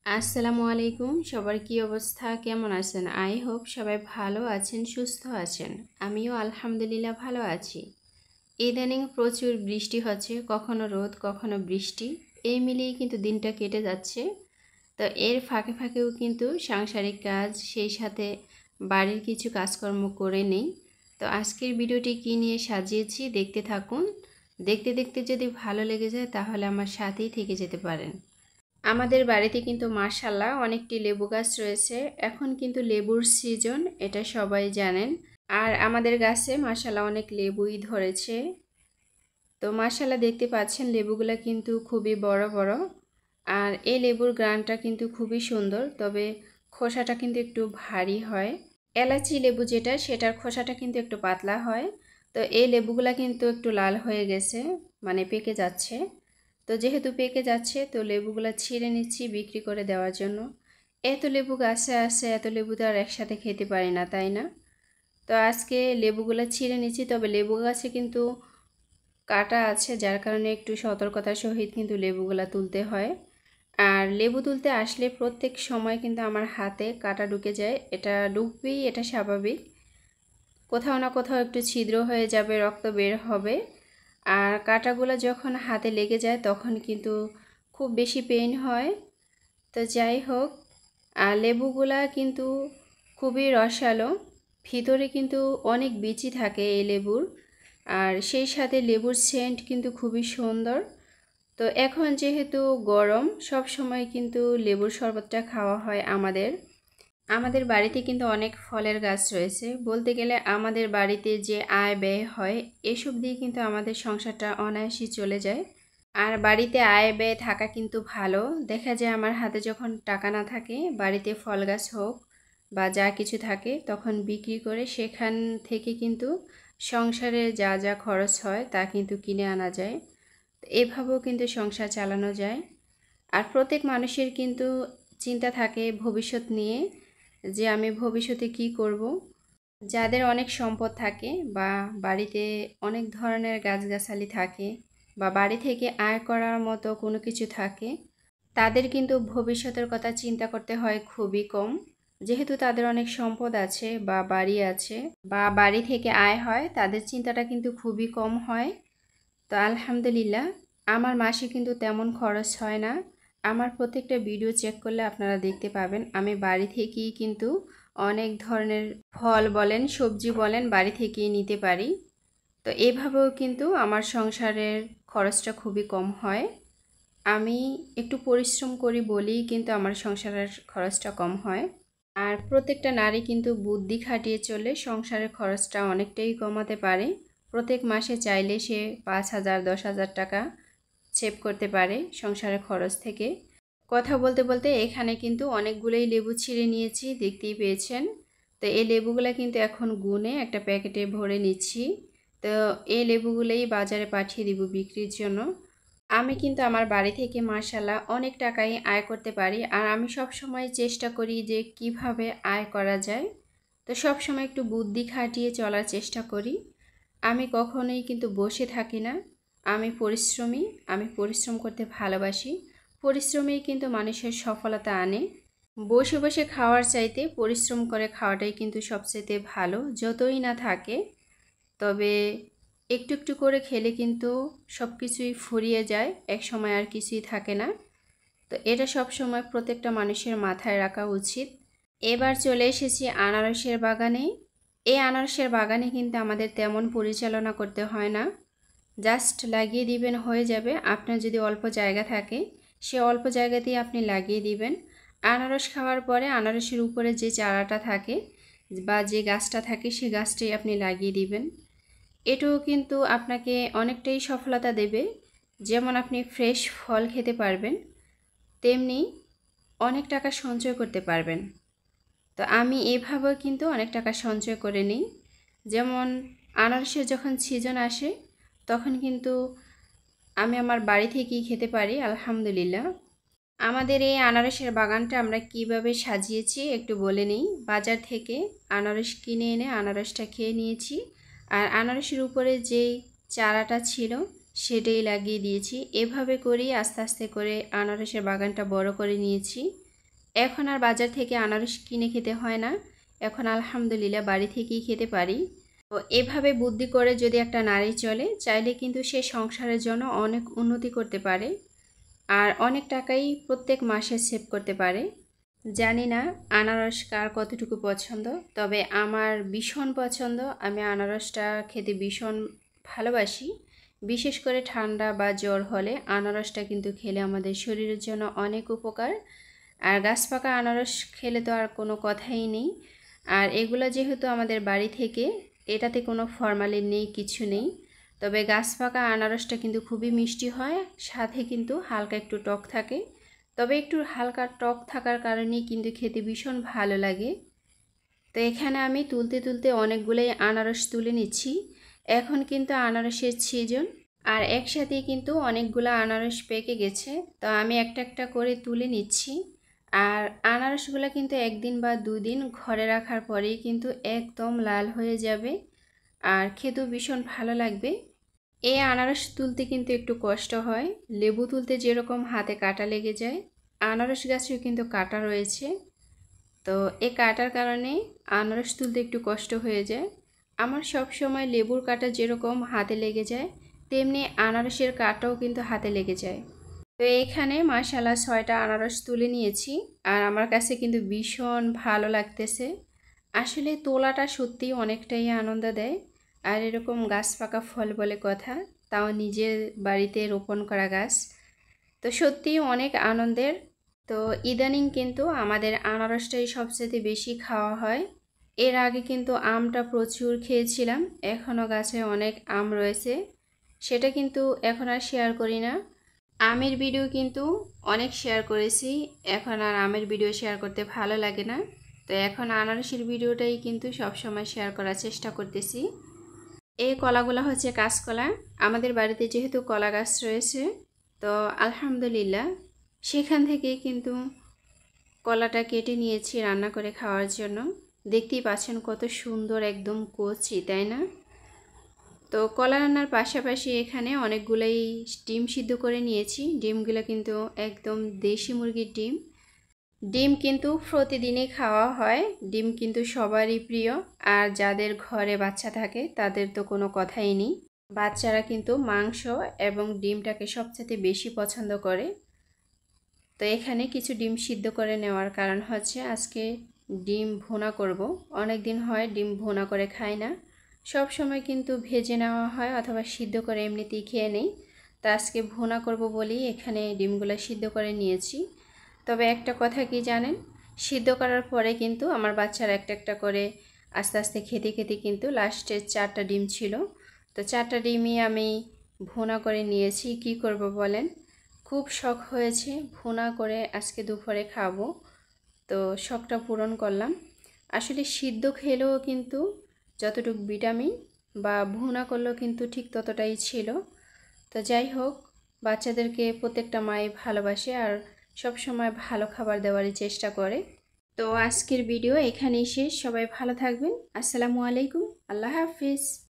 আসসালামু আলাইকুম। সবার কি অবস্থা, কেমন আছেন? আই হোপ সবাই ভালো আছেন, সুস্থ আছেন। আমিও আলহামদুলিল্লাহ ভালো আছি। ইদানিং প্রচুর বৃষ্টি হচ্ছে, কখনো রোদ কখনো বৃষ্টি, এই মিলিয়ে কিন্তু দিনটা কেটে যাচ্ছে। তো এর ফাঁকে ফাঁকেও কিন্তু সাংসারিক কাজ, সেই সাথে বাড়ির কিছু কাজকর্ম করে নেই। তো আজকের ভিডিওটি কী নিয়ে সাজিয়েছি দেখতে থাকুন। দেখতে দেখতে যদি ভালো লেগে যায় তাহলে আমার সাথেই থেকে যেতে পারেন। আমাদের বাড়িতে কিন্তু মাশাআল্লাহ অনেকটি লেবু গাছ রয়েছে। এখন কিন্তু লেবুর সিজন, এটা সবাই জানেন। আর আমাদের গাছে মাশাআল্লাহ অনেক লেবুই ধরেছে। তো মাশাআল্লাহ দেখতে পাচ্ছেন লেবুগুলা কিন্তু খুবই বড় বড়। আর এই লেবুর গ্রানটা কিন্তু খুবই সুন্দর, তবে খোসাটা কিন্তু একটু ভারী হয়। এলাচি লেবু যেটা, সেটার খোসাটা কিন্তু একটু পাতলা হয়। তো এই লেবুগুলা কিন্তু একটু লাল হয়ে গেছে, মানে পেকে যাচ্ছে। তো যেহেতু পেকে যাচ্ছে, তো লেবুগুলো ছিঁড়ে নিচ্ছি বিক্রি করে দেওয়ার জন্য। এত লেবু গাছে আছে, এত লেবু তো আর একসাথে খেতে পারি না, তাই না? তো আজকে লেবুগুলো ছিঁড়ে নিচ্ছি, তবে লেবু গাছে কিন্তু কাটা আছে, যার কারণে একটু সতর্কতার সহিত কিন্তু লেবুগুলো তুলতে হয়। আর লেবু তুলতে আসলে প্রত্যেক সময় কিন্তু আমার হাতে কাটা ঢুকে যায়, এটা ঢুকবেই, এটা স্বাভাবিক। কোথাও না কোথাও একটু ছিদ্র হয়ে যাবে, রক্ত বের হবে। আর কাঁটাগুলো যখন হাতে লেগে যায় তখন কিন্তু খুব বেশি পেইন হয়। তো যাই হোক, আর লেবুগুলা কিন্তু খুবই রসালো, ভিতরে কিন্তু অনেক বিচি থাকে এই লেবুর। আর সেই সাথে লেবুর সেন্ট কিন্তু খুবই সুন্দর। তো এখন যেহেতু গরম, সব সময় কিন্তু লেবুর শরবতটা খাওয়া হয় আমাদের। আমাদের বাড়িতে কিন্তু অনেক ফলের গাছ রয়েছে, বলতে গেলে আমাদের বাড়িতে যে আয় ব্যয় হয় এসব দিয়ে কিন্তু আমাদের সংসারটা অনায়াসই চলে যায়। আর বাড়িতে আয় ব্যয় থাকা কিন্তু ভালো। দেখা যায় আমার হাতে যখন টাকা না থাকে, বাড়িতে ফল গাছ হোক বা যা কিছু থাকে তখন বিক্রি করে সেখান থেকে কিন্তু সংসারে যা যা খরচ হয় তা কিন্তু কিনে আনা যায়। এভাবেও কিন্তু সংসার চালানো যায়। আর প্রত্যেক মানুষের কিন্তু চিন্তা থাকে ভবিষ্যৎ নিয়ে, যে আমি ভবিষ্যতে কি করব। যাদের অনেক সম্পদ থাকে বা বাড়িতে অনেক ধরনের গাছগাছালি থাকে বা বাড়ি থেকে আয় করার মতো কোনো কিছু থাকে, তাদের কিন্তু ভবিষ্যতের কথা চিন্তা করতে হয় খুবই কম। যেহেতু তাদের অনেক সম্পদ আছে বা বাড়ি আছে বা বাড়ি থেকে আয় হয়, তাদের চিন্তাটা কিন্তু খুবই কম হয়। তো আলহামদুলিল্লাহ, আমার মাসে কিন্তু তেমন খরচ হয় না। আমার প্রত্যেকটা ভিডিও চেক করলে আপনারা দেখতে পাবেন আমি বাড়ি থেকেই কিন্তু অনেক ধরনের ফল বলেন, সবজি বলেন, বাড়ি থেকেই নিতে পারি। তো এভাবেও কিন্তু আমার সংসারের খরচটা খুবই কম হয়। আমি একটু পরিশ্রম করি বলেই কিন্তু আমার সংসারের খরচটা কম হয়। আর প্রত্যেকটা নারী কিন্তু বুদ্ধি খাটিয়ে চললে সংসারের খরচটা অনেকটাই কমাতে পারে। প্রত্যেক মাসে চাইলে সে 5,000 10,000 টাকা সেভ করতে পারে সংসারের খরচ থেকে। কথা বলতে বলতে এখানে কিন্তু অনেকগুলোই লেবু ছিঁড়ে নিয়েছি, দেখতেই পেয়েছেন। তো এই লেবুগুলো কিন্তু এখন গুনে একটা প্যাকেটে ভরে নিচ্ছি। তো এই লেবুগুলোই বাজারে পাঠিয়ে দিব বিক্রির জন্য। আমি কিন্তু আমার বাড়ি থেকে মাশাআল্লাহ অনেক টাকাই আয় করতে পারি। আর আমি সব সময় চেষ্টা করি যে কিভাবে আয় করা যায়। তো সব সময় একটু বুদ্ধি খাটিয়ে চলার চেষ্টা করি। আমি কখনোই কিন্তু বসে থাকি না। আমি পরিশ্রমী, আমি পরিশ্রম করতে ভালোবাসি। পরিশ্রমেই কিন্তু মানুষের সফলতা আনে। বসে বসে খাওয়ার চাইতে পরিশ্রম করে খাওয়াটাই কিন্তু সবচেয়ে ভালো, যতই না থাকে। তবে একটু একটু করে খেলে কিন্তু সব কিছুই ফুরিয়ে যায়, এক সময় আর কিছুই থাকে না। তো এটা সব সময় প্রত্যেকটা মানুষের মাথায় রাখা উচিত। এবার চলে এসেছি আনারসের বাগানে। এই আনারসের বাগানে কিন্তু আমাদের তেমন পরিচালনা করতে হয় না, জাস্ট লাগিয়ে দিবেন, হয়ে যাবে। আপনার যদি অল্প জায়গা থাকে, সে অল্প জায়গাতেই আপনি লাগিয়ে দিবেন। আনারস খাওয়ার পরে আনারসের উপরে যে চারাটা থাকে বা যে গাছটা থাকে, সে গাছটাই আপনি লাগিয়ে দিবেন। এটাও কিন্তু আপনাকে অনেকটাই সফলতা দেবে। যেমন আপনি ফ্রেশ ফল খেতে পারবেন, তেমনি অনেক টাকা সঞ্চয় করতে পারবেন। তো আমি এভাবেও কিন্তু অনেক টাকা সঞ্চয় করে নিই। যেমন আনারসের যখন সিজন আসে তখন কিন্তু আমি আমার বাড়ি থেকেই খেতে পারি আলহামদুলিল্লাহ। আমাদের এই আনারসের বাগানটা আমরা কিভাবে সাজিয়েছি একটু বলে নিই। বাজার থেকে আনারস কিনে এনে আনারসটা খেয়ে নিয়েছি। আর আনারসের উপরে যেই চারাটা ছিল সেটাই লাগিয়ে দিয়েছি। এভাবে করেই আস্তে আস্তে করে আনারসের বাগানটা বড় করে নিয়েছি। এখন আর বাজার থেকে আনারস কিনে খেতে হয় না, এখন আলহামদুলিল্লাহ বাড়ি থেকেই খেতে পারি। তো এভাবে বুদ্ধি করে যদি একটা নারী চলে, চাইলে কিন্তু সে সংসারের জন্য অনেক উন্নতি করতে পারে আর অনেক টাকাই প্রত্যেক মাসে সেভ করতে পারে। জানি না আনারস কার কতটুকু পছন্দ, তবে আমার ভীষণ পছন্দ। আমি আনারসটা খেতে ভীষণ ভালোবাসি। বিশেষ করে ঠান্ডা বা জ্বর হলে আনারসটা কিন্তু খেলে আমাদের শরীরের জন্য অনেক উপকার। আর গাছ পাকা আনারস খেলে তো আর কোনো কথাই নেই। আর এগুলো যেহেতু আমাদের বাড়ি থেকে, এটাতে কোনো ফরমালিন নেই, কিছু নেই। তবে গাছ পাকা আনারসটা কিন্তু খুবই মিষ্টি হয়, সাথে কিন্তু হালকা একটু টক থাকে। তবে একটু হালকা টক থাকার কারণেই কিন্তু খেতে ভীষণ ভালো লাগে। তো এখানে আমি তুলতে তুলতে অনেকগুলোই আনারস তুলে নিচ্ছি। এখন কিন্তু আনারসের সিজন, আর একসাথে কিন্তু অনেকগুলো আনারস পেকে গেছে। তো আমি একটা একটা করে তুলে নিচ্ছি। আর আনারসগুলো কিন্তু একদিন বা দুদিন ঘরে রাখার পরেই কিন্তু একদম লাল হয়ে যাবে আর খেতেও ভীষণ ভালো লাগবে। এই আনারস তুলতে কিন্তু একটু কষ্ট হয়। লেবু তুলতে যেরকম হাতে কাটা লেগে যায়, আনারস গাছেও কিন্তু কাটা রয়েছে। তো এই কাটার কারণে আনারস তুলতে একটু কষ্ট হয়ে যায়। আমার সব সময় লেবুর কাটা যেরকম হাতে লেগে যায়, তেমনি আনারসের কাটাও কিন্তু হাতে লেগে যায়। তো এখানে মাশাআল্লাহ 6টা আনারস তুলে নিয়েছি, আর আমার কাছে কিন্তু ভীষণ ভালো লাগতেছে। আসলে তোলাটা সত্যিই অনেকটাই আনন্দ দেয়। আর এরকম গাছ পাকা ফল বলে কথা, তাও নিজের বাড়িতে রোপণ করা গাছ, তো সত্যিই অনেক আনন্দের। তো ইদানিং কিন্তু আমাদের আনারসটাই সবচেয়ে বেশি খাওয়া হয়। এর আগে কিন্তু আমটা প্রচুর খেয়েছিলাম, এখনও গাছে অনেক আম রয়েছে, সেটা কিন্তু এখন আর শেয়ার করি না। আমের ভিডিও কিন্তু অনেক শেয়ার করেছি, এখন আর আমের ভিডিও শেয়ার করতে ভালো লাগে না। তো এখন আনারসের ভিডিওটাই কিন্তু সবসময় শেয়ার করার চেষ্টা করতেছি। এই কলাগুলো হচ্ছে কাঁচকলা। আমাদের বাড়িতে যেহেতু কলা গাছ রয়েছে, তো আলহামদুলিল্লাহ সেখান থেকে কিন্তু কলাটা কেটে নিয়েছি রান্না করে খাওয়ার জন্য। দেখতেই পাচ্ছেন কত সুন্দর, একদম কচি, তাই না? তো কলা রান্নার পাশাপাশি এখানে অনেকগুলোই ডিম সিদ্ধ করে নিয়েছি। ডিমগুলো কিন্তু একদম দেশি মুরগির ডিম। ডিম কিন্তু প্রতিদিনই খাওয়া হয়, ডিম কিন্তু সবারই প্রিয়। আর যাদের ঘরে বাচ্চা থাকে তাদের তো কোনো কথাই নেই, বাচ্চারা কিন্তু মাংস এবং ডিমটাকে সবচেয়ে বেশি পছন্দ করে। তো এখানে কিছু ডিম সিদ্ধ করে নেওয়ার কারণ হচ্ছে আজকে ডিম ভুনা করব। অনেক দিন হয় ডিম ভুনা করে খাই না, সব সময় কিন্তু ভেজে নেওয়া হয় অথবা সিদ্ধ করে এমনিতেই খেয়ে নেই। তো আজকে ভুনা করব বলেই এখানে ডিমগুলো সিদ্ধ করে নিয়েছি। তবে একটা কথা কি জানেন, সিদ্ধ করার পরে কিন্তু আমার বাচ্চারা একটা একটা করে আস্তে আস্তে খেতে খেতে কিন্তু লাস্টে 4টা ডিম ছিল। তো 4টা ডিমই আমি ভুনা করে নিয়েছি। কি করব বলেন, খুব শখ হয়েছে ভুনা করে আজকে দুপুরে খাবো, তো শখটা পূরণ করলাম। আসলে সিদ্ধ খেলেও কিন্তু যতটুকু ভিটামিন, বা ভুনা করলেও কিন্তু ঠিক ততটাই ছিল। তো যাই হোক, বাচ্চাদেরকে প্রত্যেকটা মাই ভালোবাসে আর সব সময় ভালো খাবার দেওয়ারই চেষ্টা করে। তো আজকের ভিডিও এখানেই শেষ। সবাই ভালো থাকবেন। আসসালামু আলাইকুম, আল্লাহ হাফিজ।